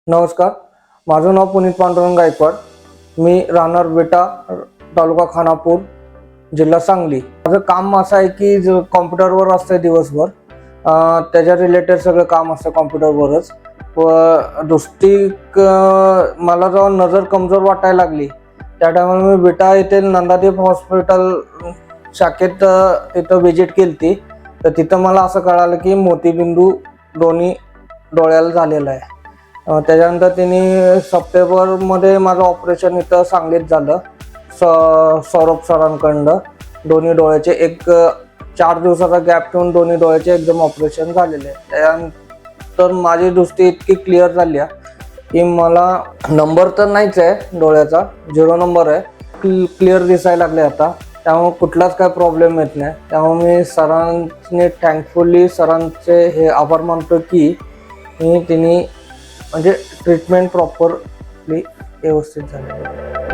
नमस्कार, माझं नाव पुनीत पांडुरंग गायकवाड. मी राहणार बेटा, तालुका खानापूर, जिल्हा सांगली. माझं काम असं आहे की कॉम्प्युटरवर असतं दिवसभर. त्याच्या रिलेटेड सगळं काम असतं कॉम्प्युटरवरच. व दृष्टी मला जेव्हा नजर कमजोर वाटायला लागली त्या टायमाला मी बेटा येथे नंदादीप हॉस्पिटल शाखेत तिथं व्हिजिट केली. तर तिथं मला असं कळालं की मोतीबिंदू दोन्ही डोळ्याला झालेला आहे. त्याच्यानंतर त्यांनी सप्टेंबरमध्ये माझं ऑपरेशन इथं सांगलीत झालं. सौरभ सरांकडनं दोन्ही डोळ्याचे 4 दिवसाचा गॅप ठेवून दोन्ही डोळ्याचे एकदम ऑपरेशन झालेले आहे. त्यानंतर माझी दृष्टी इतकी क्लिअर झाली आहे की मला नंबर तर नाहीच आहे, डोळ्याचा 0 नंबर आहे. क्लिअर दिसायला लागले आता, त्यामुळे कुठलाच काय प्रॉब्लेम येत नाही. त्यामुळे मी सरांनी थँकफुली सरांचे हे आभार मानतो की त्यांनी म्हणजे ट्रीटमेंट प्रॉपरली व्यवस्थित झाली.